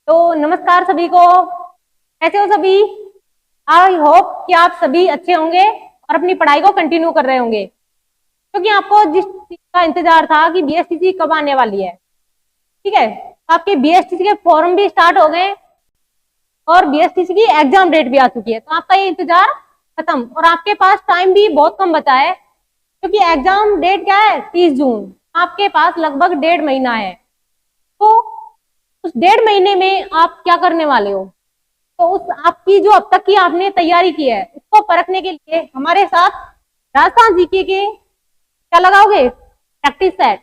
तो नमस्कार सभी को। कैसे हो सभी? आई होप कि आप सभी अच्छे होंगे और अपनी पढ़ाई को कंटिन्यू कर रहे होंगे, क्योंकि आपको जिस चीज का इंतजार था कि बीएसटीसी कब आने वाली है। ठीक है, आपके बीएसटीसी के फॉर्म भी स्टार्ट हो गए और बीएसटीसी की एग्जाम डेट भी आ चुकी है, तो आपका ये इंतजार खत्म और आपके पास टाइम भी बहुत कम बचा है, क्योंकि एग्जाम डेट क्या है? 30 जून। आपके पास लगभग 1.5 महीना है। तो उस 1.5 महीने में आप क्या करने वाले हो? तो उस आपकी जो अब तक की आपने तैयारी की है उसको परखने के लिए हमारे साथ राजस्थान जीके के क्या लगाओगे? प्रैक्टिस सेट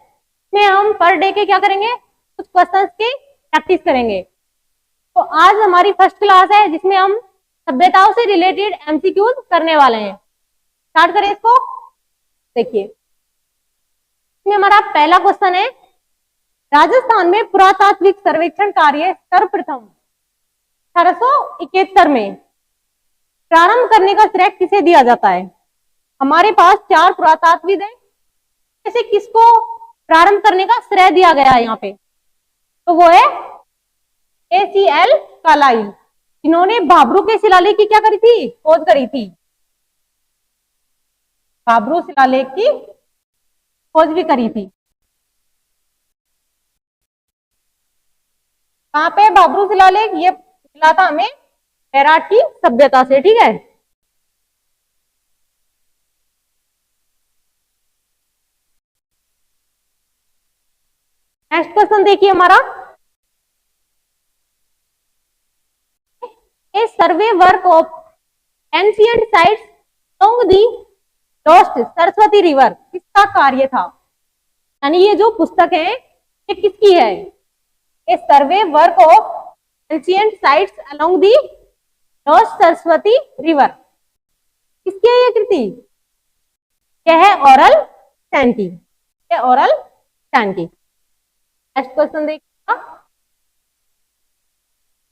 में हम पर डे के क्या करेंगे? कुछ क्वेश्चंस की प्रैक्टिस करेंगे। तो आज हमारी फर्स्ट क्लास है जिसमें हम सभ्यताओं से रिलेटेड एमसीक्यूज करने वाले हैं। स्टार्ट करें इसको। देखिए, इसमें हमारा पहला क्वेश्चन है, राजस्थान में पुरातात्विक सर्वेक्षण कार्य सर्वप्रथम 1871 में प्रारंभ करने का श्रेय किसे दिया जाता है? हमारे पास 4 पुरातात्विद हैं, जैसे किसको प्रारंभ करने का श्रेय दिया गया है यहाँ पे? तो वो है ACL कालाइल, जिन्होंने भाबरू के शिलालेख की क्या करी थी? खोज करी थी। भाबरू शिलालेख की खोज भी करी थी। कहां पे भाबरू शिलालेख? ये मिला था हमें बैराट की सभ्यता से। ठीक है, नेक्स्ट क्वेश्चन देखिए हमारा, a survey work of ancient sites along the lost Saraswati river किसका कार्य था? यानी ये जो पुस्तक है ये किसकी है? A survey work of ancient sites along the lost Saraswati river किसकी है ये कृति? यह है ओरल सैन की। ये ओरल सैन की। नेक्स्ट क्वेश्चन देखिएगा,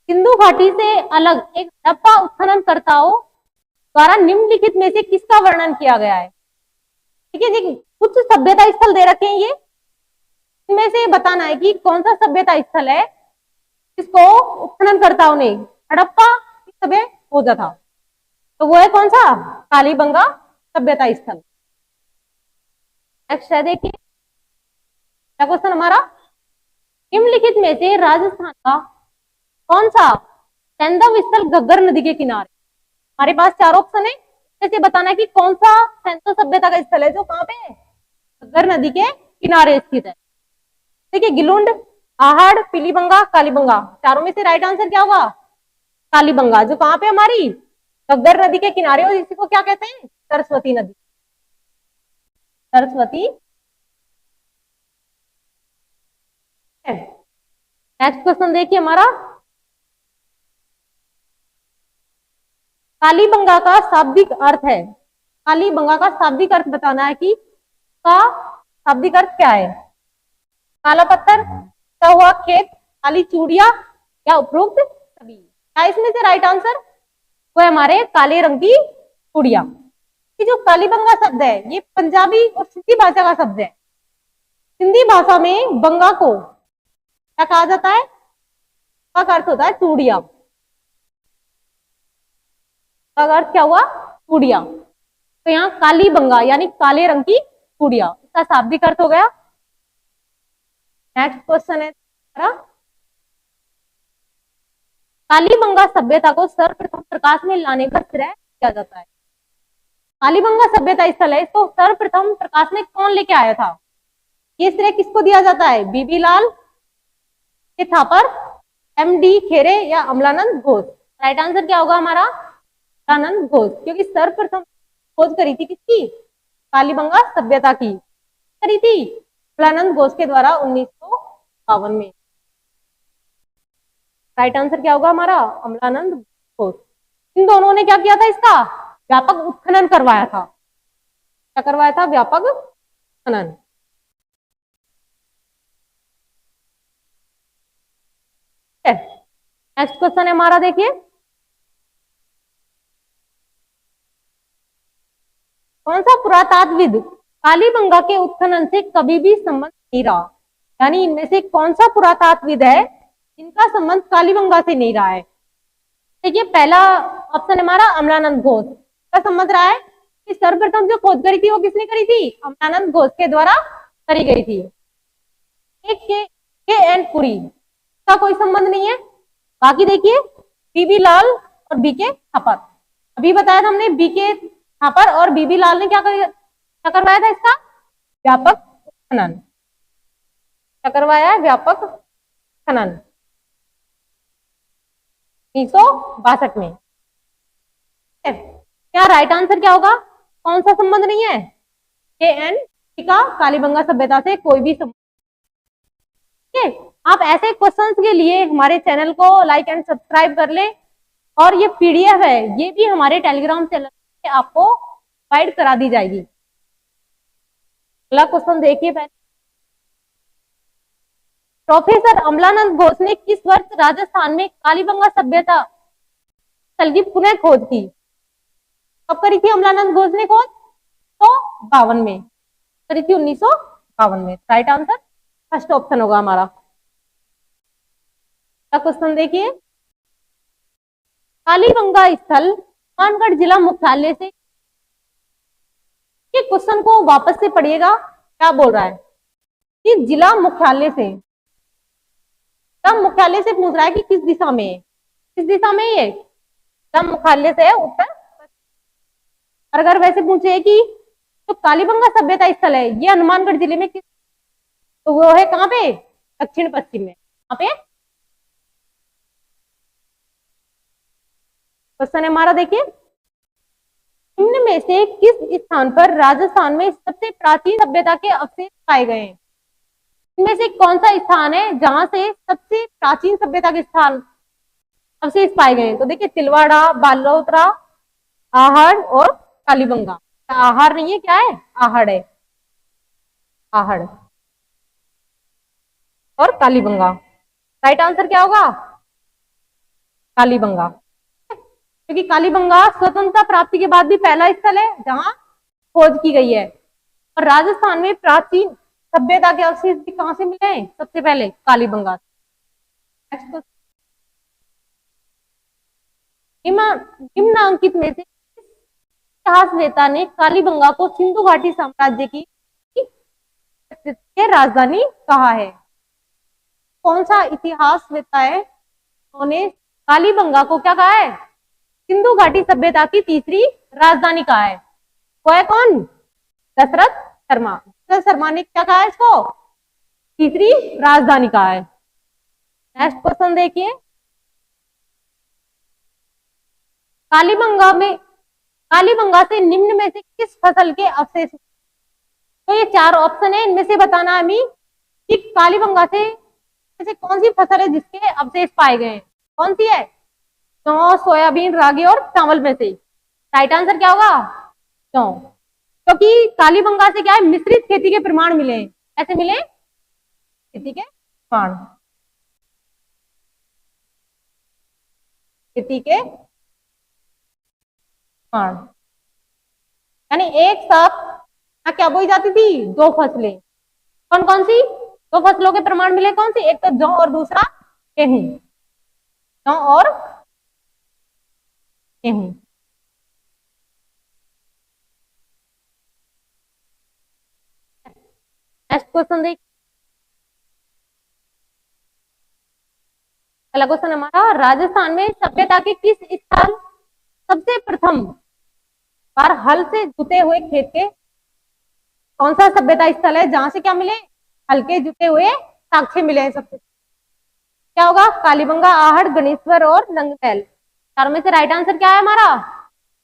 सिंधु घाटी से अलग एक हड़प्पा उत्खननकर्ताओं द्वारा निम्नलिखित में से किसका वर्णन किया गया है? ठीक है जी, कुछ सभ्यता स्थल दे रखे हैं, ये इनमें से बताना है कि कौन सा सभ्यता स्थल है जिसको उत्खननकर्ताओं ने हड़प्पा सभ्य खोजा था। तो वो है कौन सा? कालीबंगा सभ्यता स्थल। नेक्स्ट है देखिए, क्या क्वेश्चन हमारा, निम्नलिखित में से राजस्थान का कौन सा सैंधव स्थल घग्गर नदी के किनारे? हमारे पास 4 ऑप्शन है, जैसे बताना है कि कौन सा सैंधव सभ्यता का स्थल है जो कहां पे है? घग्गर नदी के किनारे स्थित है। देखिए, गिलुंड, आहड़, पीलीबंगा, कालीबंगा, चारों में से राइट आंसर क्या होगा? कालीबंगा, जो कहां पे हमारी घग्गर नदी के किनारे, और इसी को क्या कहते हैं? सरस्वती नदी। सरस्वती। नेक्स्ट क्वेश्चन देखिए हमारा, कालीबंगा का शाब्दिक अर्थ है, कालीबंगा का शाब्दिक अर्थ बताना है कि का शाब्दिक अर्थ क्या है? काला पत्थर, क्या हुआ खेत, काली चूड़िया या उपरोक्त सभी? क्या इसमें से राइट आंसर? वो है हमारे काले रंग की चूड़िया। ये जो कालीबंगा शब्द है ये पंजाबी और सिंधी भाषा का शब्द है। सिंधी भाषा में बंगा को क्या कहा जाता है? का अर्थ होता है चूड़िया। का अर्थ क्या हुआ? चूड़िया। तो यहाँ कालीबंगा यानी काले रंग की चूड़िया, इसका शाब्दिक अर्थ हो गया। नेक्स्ट क्वेश्चन है, कालीबंगा सभ्यता को सर्वप्रथम प्रकाश में लाने का श्रेय किया जाता है। कालीबंगा सभ्यता स्थल है, इसको सर्वप्रथम प्रकाश में कौन लेके आया था? ये श्रेय किसको दिया जाता है? बीबी लाल, के थापर, MD खेरे या अमलानंद घोष? राइट आंसर क्या होगा हमारा? अमलानंद घोष, क्योंकि सर्वप्रथम खोज करी थी किसकी? कालीबंगा सभ्यता की करी थी अमलानंद घोष के द्वारा 1952 में। राइट आंसर क्या होगा हमारा? अमलानंद घोष। इन दोनों ने क्या किया था? इसका व्यापक उत्खनन करवाया था। क्या करवाया था? व्यापक उत्खनन। नेक्स्ट क्वेश्चन है हमारा, देखिए, कौन सा पुरातात्विद कालीबंगा के उत्खनन से कभी भी संबंध नहीं रहा? यानी इनमें से कौन सा पुरातात्विद है इनका संबंध कालीबंगा से नहीं रहा है। देखिए पहला ऑप्शन हमारा अमलानंद घोष का संबंध रहा है कि सर्वप्रथम जो खोज करी थी वो किसने करी थी, अमलानंद घोष के द्वारा करी गई थी। एक के एन पुरी का कोई संबंध नहीं है। बाकी देखिए बीबी लाल और बीके थापर, अभी बताया था हमने बीके थापर और बीबी लाल ने क्या करवाया था, इसका व्यापक खनन, क्या करवाया, व्यापक खनन 1962 में। क्या राइट आंसर क्या होगा, कौन सा संबंध नहीं है, के एन का कालीबंगा सभ्यता से कोई भी संबंध। आप ऐसे क्वेश्चंस के लिए हमारे चैनल को लाइक एंड सब्सक्राइब कर ले, और ये पीडीएफ है ये भी हमारे टेलीग्राम चैनल पे आपको प्रोवाइड करा दी जाएगी। अगला क्वेश्चन देखिए पहले, प्रोफेसर अमलानंद घोष ने किस वर्ष राजस्थान में कालीबंगा सभ्यता स्थल की पुनः खोज की। कब करी थी अमलानंद घोष ने खोज, तो 1952 में करी थी, 1952 में। राइट आंसर फर्स्ट ऑप्शन होगा हमारा। क्वेश्चन देखिए, कालीबंगा स्थल हनुमानगढ़ जिला मुख्यालय से, ये क्वेश्चन को वापस से पढ़िएगा, क्या बोल रहा है कि जिला मुख्यालय से, मुख्यालय से पूछ रहा है कि किस दिशा में है, किस दिशा में ये जिला मुख्यालय से है उत्तर। और अगर वैसे पूछे कि तो कालीबंगा सभ्यता स्थल है ये हनुमानगढ़ जिले में किस, तो वो है कहाँ पे, दक्षिण पश्चिम में। कहाँ पे क्वेश्चन है हमारा, देखिए निम्न में से किस स्थान पर राजस्थान में सबसे प्राचीन सभ्यता के अवशेष पाए गए हैं। इनमें से कौन सा स्थान है जहां से सबसे प्राचीन सभ्यता के स्थान अवशेष पाए गए हैं। तो देखिए तिलवाड़ा, बालोतरा, आहड़ और कालीबंगा। आहड़ नहीं है, क्या है, आहड़ है, आहड़ और कालीबंगा। राइट आंसर क्या होगा, कालीबंगा, क्योंकि कालीबंगा स्वतंत्रता प्राप्ति के बाद भी पहला स्थल है जहां खोज की गई है। और राजस्थान में प्राचीन सभ्यता के अवशेष भी कहां से मिले हैं, सबसे पहले कालीबंगा। नेक्स्ट, निम्नांकित में से इतिहासवेता ने कालीबंगा को सिंधु घाटी साम्राज्य की राजधानी कहा है। कौन सा इतिहासवेता है उन्होंने कालीबंगा को क्या कहा है, सिंधु घाटी सभ्यता की तीसरी राजधानी कहा है। वो है कौन, दशरथ शर्मा। दशरथ शर्मा ने क्या कहा है, इसको तीसरी राजधानी कहा है। नेक्स्ट क्वेश्चन देखिए, कालीबंगा से निम्न में से किस फसल के अवशेष। तो ये चार ऑप्शन है, इनमें से बताना हमें कि कालीबंगा से कौन सी फसल है जिसके अवशेष पाए गए हैं। कौन सी है, गेहूं, सोयाबीन, रागी और चावल में से। राइट आंसर क्या होगा, गेहूं, क्योंकि कालीबंगा से क्या है, मिश्रित खेती के प्रमाण मिले हैं। ऐसे मिले खेती के प्रमाण, खेती के प्रमाण, यानी एक साथ क्या बोई जाती थी, दो फसलें। कौन कौन सी दो फसलों के प्रमाण मिले, कौन सी, एक तो जौ और दूसरा गेहूं, जौ और गेहूं। नेक्स्ट क्वेश्चन देखिए, अगला क्वेश्चन हमारा, राजस्थान में सभ्यता के किस स्थान सबसे प्रथम बार हल से जुते हुए खेत के, कौन सा सभ्यता स्थल है जहां से क्या मिले, हल्के जुते हुए साक्ष्य मिले हैं सबसे। क्या होगा, कालीबंगा, आहड़, गणेश्वर और नंगनैल। चारों में से राइट आंसर क्या है हमारा,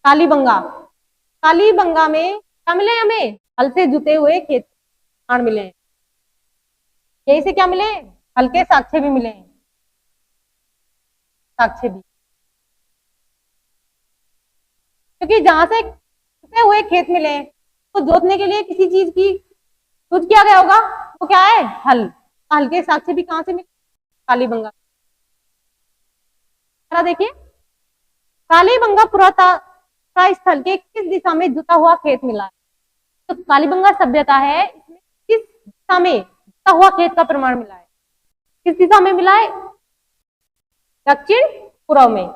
कालीबंगा। कालीबंगा में क्या मिले हमें, हल से जुते हुए खेत मिले हैं। यही से क्या मिले, हल्के साक्ष्य भी मिले हैं, साक्ष्य भी, क्योंकि जहां से जुते हुए खेत मिले तो जोतने के लिए किसी चीज की यूज किया गया होगा, वो क्या है, हल। हल्के साक्ष्य भी कहां से मिले, कालीबंगा। देखिए कालीबंगा पुरातत्व स्थल के किस दिशा में जुता हुआ खेत मिला है। तो कालीबंगा सभ्यता है, इसमें किस दिशा में जुता हुआ खेत का प्रमाण मिला है, किस दिशा में मिला है, दक्षिण पूर्व में,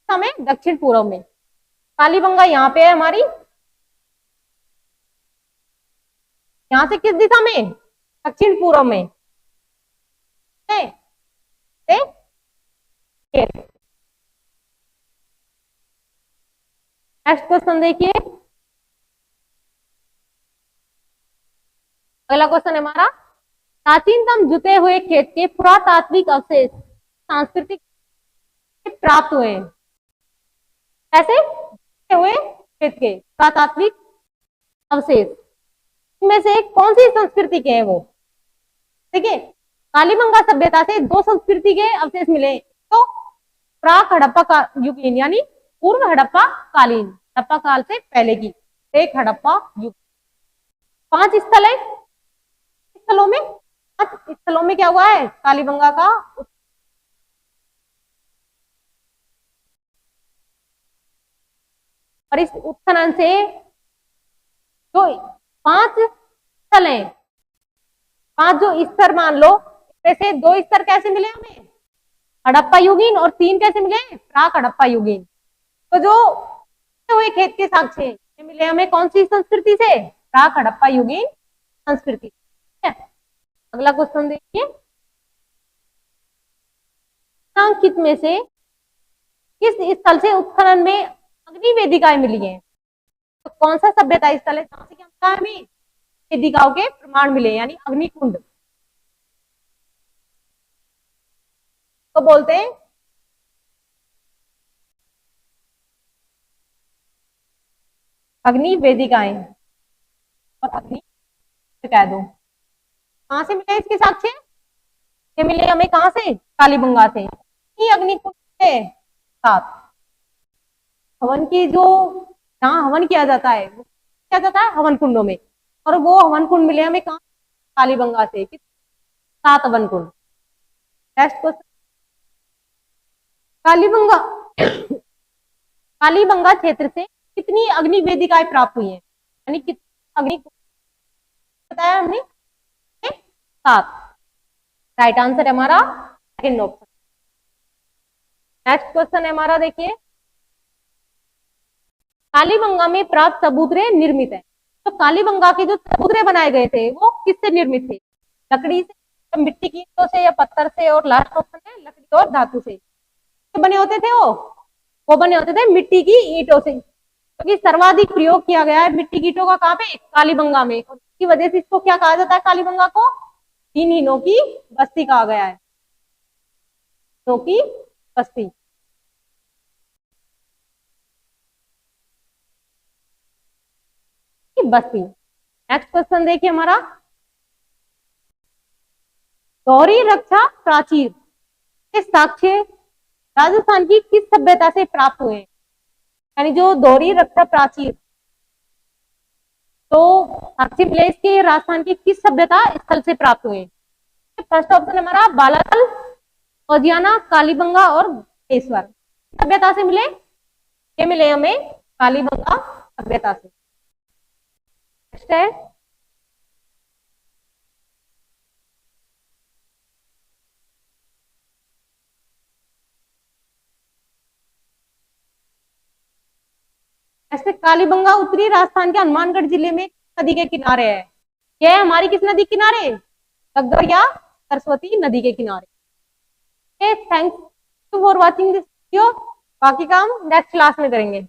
समय दक्षिण पूर्व में। कालीबंगा यहाँ पे है हमारी, यहां से किस दिशा में, दक्षिण पूर्व में। नेक्स्ट क्वेश्चन देखिए, अगला क्वेश्चन है हमारा, प्राचीनतम जुते हुए खेत के पुरातात्विक अवशेष सांस्कृतिक प्राप्त हुए। कैसे जुते हुए खेत के पुरातात्विक अवशेष, इनमें से कौन सी संस्कृति के हैं वो। देखिए, कालीबंगा सभ्यता से 2 संस्कृति के अवशेष मिले, तो प्राक हड़प्पा का युगीन यानी पूर्व हड़प्पा कालीन, हड़प्पा काल से पहले की, एक हड़प्पा युग। 5 स्थल है, स्थलों में 5 स्थलों में क्या हुआ है, कालीबंगा का और इस उत्खनन से जो 5 स्थल हैं, 5 जो स्तर मान लो, इसमें से 2 स्तर कैसे मिले हमें, हड़प्पा युगीन, और 3 कैसे मिले, प्राक हड़प्पा युगीन। तो जो हुए खेत के साक्ष्य ये मिले हमें कौन सी संस्कृति से, प्राक हड़प्पा युगीन संस्कृति। अगला क्वेश्चन देखिए, अंकित में से किस स्थल से उत्खनन में अग्नि वेदिकाएं मिली हैं। तो कौन सा सभ्यता स्थल है जहां से क्या हमें वेदिकाओं के प्रमाण मिले, यानी अग्निकुंड तो बोलते हैं। अग्नि वेदिकाएं और अग्नि कह दो, कहां से मिले इसके साक्ष्य, ये मिले हमें कहां से, कालीबंगा से। अग्निकुंड के साथ हवन की, जो जहां हवन किया जाता है वो किया जाता है हवन कुंडों में, और वो हवन कुंड मिले हमें कहां, कालीबंगा से, 7 हवन कुंड। नेक्स्ट क्वेश्चन, कालीबंगा कालीबंगा क्षेत्र से कितनी अग्नि वेदिकाएं प्राप्त हुई हैं, यानी कितनी अग्नि बताया हमने, 7। राइट आंसर है हमारा सेकंड ऑप्शन। नेक्स्ट क्वेश्चन है हमारा, देखिए, कालीबंगा में प्राप्त चबूतरे निर्मित है। तो कालीबंगा के जो चबूतरे बनाए गए थे वो किससे निर्मित थे, लकड़ी से, मिट्टी की ईंटों से, या पत्थर से, और लास्ट ऑप्शन है लकड़ी और धातु से। तो बने होते थे वो बने होते थे मिट्टी की ईंटों से, क्योंकि सर्वाधिक प्रयोग किया गया है मिट्टी की ईंटों का कहां पे, कालीबंगा में। इसकी वजह से इसको क्या कहा जाता है, कालीबंगा को दीनहीनों की बस्ती कहा गया है, की बस्ती। बस्ती। नेक्स्ट क्वेश्चन देखिए हमारा, गौरी रक्षा प्राचीर के साक्ष्य राजस्थान की किस सभ्यता से प्राप्त हुए, यानी जो दोहरी रक्षा प्राचीर, तो साक्ष्य मिले इसके राजस्थान की किस सभ्यता स्थल से प्राप्त हुए। फर्स्ट ऑप्शन हमारा बालाल, औजियाना, कालीबंगा और बेसवर सभ्यता से मिले, ये मिले हमें कालीबंगा सभ्यता से। नेक्स्ट है, ऐसे कालीबंगा उत्तरी राजस्थान के हनुमानगढ़ जिले में नदी के किनारे है। यह हमारी किस नदी किनारे, घग्गर या सरस्वती नदी के किनारे। Thanks for watching this video, बाकी काम नेक्स्ट क्लास में करेंगे।